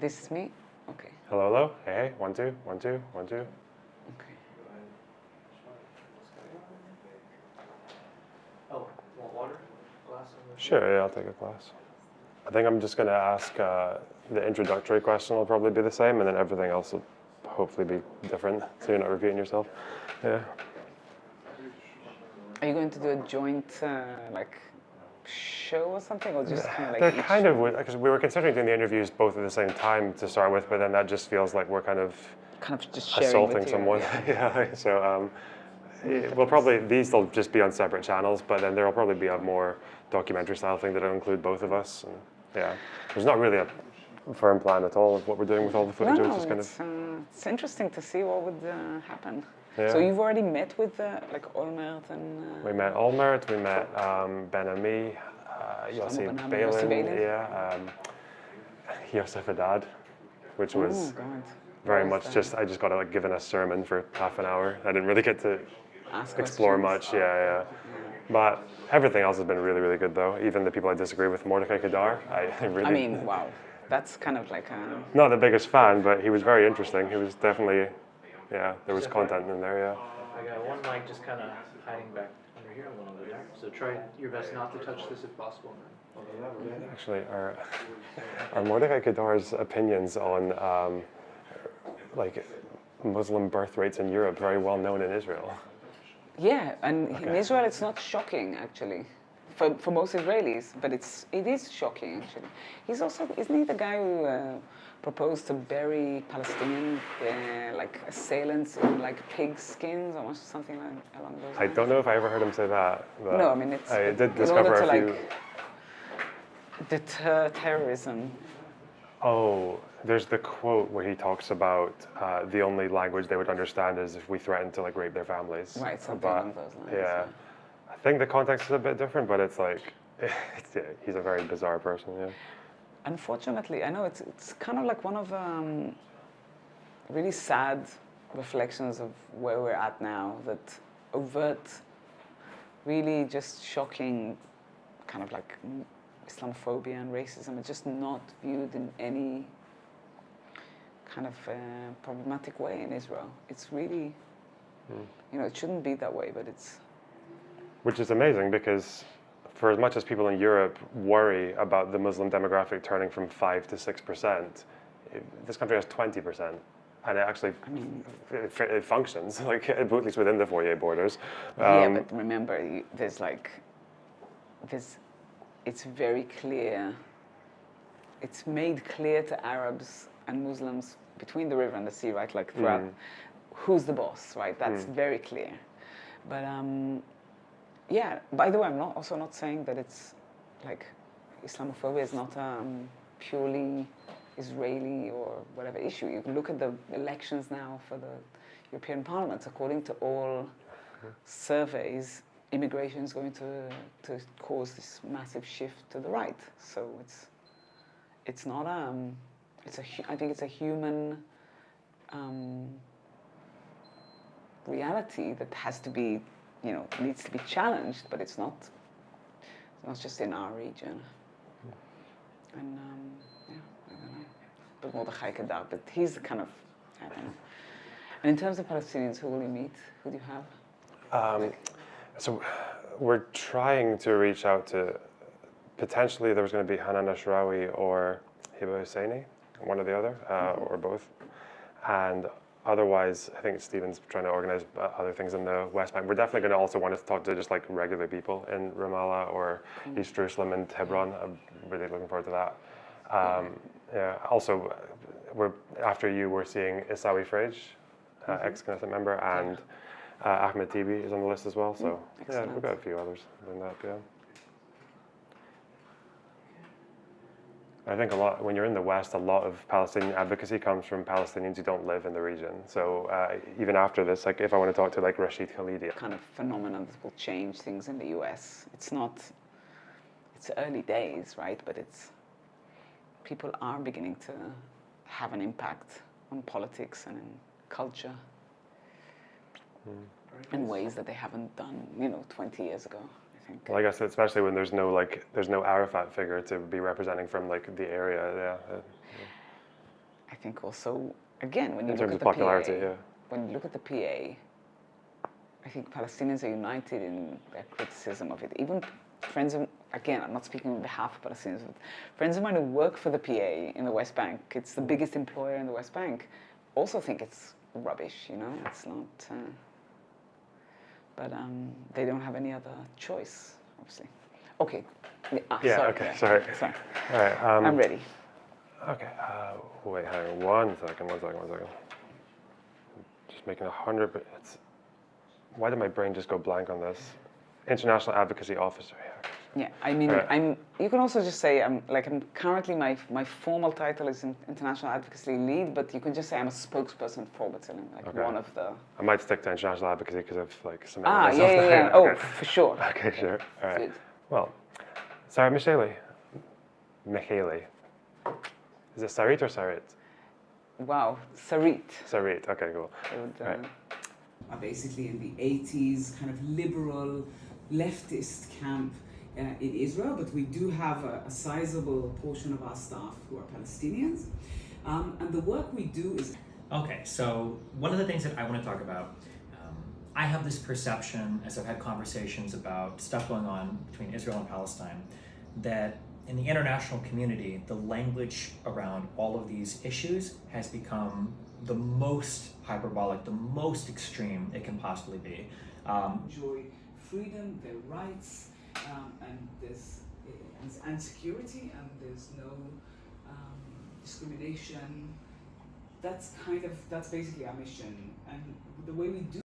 This is me? Okay. Hello, hello. Hey, 1 2 1 2 1 2. Okay. Oh, want water? Glass? Sure, yeah, I'll take a glass. I think I'm just going to ask the introductory question will probably be the same, and then everything else will hopefully be different, so you're not repeating yourself. Yeah. Are you going to do a joint show or something, or just kind of like They're each? kind of, because we were considering doing the interviews both at the same time to start with, but then that just feels like we're kind of Just sharing assaulting with you, someone. yeah. Yeah. So we'll probably, these will just be on separate channels, but then there'll probably be a more documentary style thing that'll include both of us. And yeah, there's not really a firm plan at all of what we're doing with all the footage. No, It's just kind it's, of, it's interesting to see what would happen. Yeah. So you've already met with like Olmert and... we met Olmert, we met Ben Ami, Yossi Ben Ami, Yossi Balin, Balin. yeah, Yosef Haddad, which was God. very What was much that? just, I just got like given a sermon for half an hour. I didn't really get to Ask explore questions. much, yeah. But everything else has been really, really good though. Even the people I disagree with, Mordecai Kedar, I really... I mean, wow. That's kind of like a... Not the biggest fan, but he was very interesting. He was definitely, yeah, there was content in there, yeah. I got one mic just kind of hiding back under here, a little bit there. So try your best not to touch this if possible. Actually, are Mordecai Kedar's opinions on like Muslim birth rates in Europe very well known in Israel? Yeah, and in Israel it's not shocking actually, for most Israelis, but it is shocking actually. He's also, isn't he the guy who proposed to bury Palestinian like assailants in like pig skins or something like along those I lines? don't know if I ever heard him say that. But No, I mean it's I did in discover order to a few. like deter terrorism. Oh, there's the quote where he talks about the only language they would understand is if we threaten to like rape their families. Right, something But, along those lines. yeah. I think the context is a bit different, but it's like, yeah, he's a very bizarre person, yeah. Unfortunately, I know it's kind of like one of really sad reflections of where we're at now, that overt, really just shocking kind of like Islamophobia and racism is just not viewed in any kind of problematic way in Israel. It's really, you know, it shouldn't be that way, but it's... Which is amazing because for as much as people in Europe worry about the Muslim demographic turning from 5 to 6%, this country has 20%. And it actually it functions, like at least within the foyer borders. Yeah, but remember, there's like, it's very clear, it's made clear to Arabs and Muslims between the river and the sea, right? Like throughout, who's the boss, right? That's very clear. But yeah, by the way, I'm also not saying that it's like Islamophobia is not purely Israeli or whatever issue. You can look at the elections now for the European Parliament. According to all surveys, immigration is going to cause this massive shift to the right. So it's not I think it's a human reality that has to be, you know, needs to be challenged, but it's not just in our region. And yeah, I don't know. But Mordechai Kedar, but he's the kind of, I don't know. And in terms of Palestinians, who will you meet? Who do you have? So we're trying to reach out to, potentially there was going to be Hanan Ashrawi or Hiba Husseini, one or the other, or both. And otherwise, I think Stephen's trying to organize other things in the West Bank. We're definitely going to also want to talk to just like regular people in Ramallah or East Jerusalem and Hebron. I'm really looking forward to that. Yeah. Also, after you, we're seeing Isawi Frage, ex-Knesset member, and Ahmed Tibi is on the list as well. So yeah, we've got a few others than that. Yeah. I think when you're in the West, a lot of Palestinian advocacy comes from Palestinians who don't live in the region. So even after this, like if I want to talk to like Rashid Khalidi, Kind of phenomenon that will change things in the US. It's early days, right? But people are beginning to have an impact on politics and in culture in ways that they haven't done, 20 years ago. I think. Well, I guess especially when there's no Arafat figure to be representing from like the area. Yeah. I think also, again, when you In look terms at of the popularity, PA, yeah. when you look at the PA, I think Palestinians are united in their criticism of it. Even friends of, again, I'm not speaking on behalf of Palestinians, but friends of mine who work for the PA in the West Bank, it's the biggest employer in the West Bank, also think it's rubbish, you know, it's not, but they don't have any other choice, obviously. Okay. Yeah, sorry. okay, sorry. Sorry. All right. I'm ready. Okay, wait, hang on, one second. Just making 100, but why did my brain just go blank on this? International Advocacy Officer, yeah. Yeah, I mean, Right. you can also just say, I'm currently, my formal title is International Advocacy Lead, but you can just say I'm a spokesperson for Bethsalem, like Okay. one of the... I might stick to international advocacy because I've like submitted Ah, myself yeah, there. Oh, Okay. for sure. Okay, sure. All right. Good. Well, Sarah Micheli. Is it Sarit or Sarit? Wow, Sarit. Sarit, okay, cool. Right. Are basically in the 80s, kind of liberal, leftist camp in Israel, but we do have a sizable portion of our staff who are Palestinians. And the work we do is... Okay, so one of the things that I want to talk about, I have this perception, as I've had conversations about stuff going on between Israel and Palestine, that in the international community, the language around all of these issues has become the most hyperbolic, the most extreme it can possibly be. Enjoy freedom, their rights, and security, and there's no discrimination. That's basically our mission. And the way we do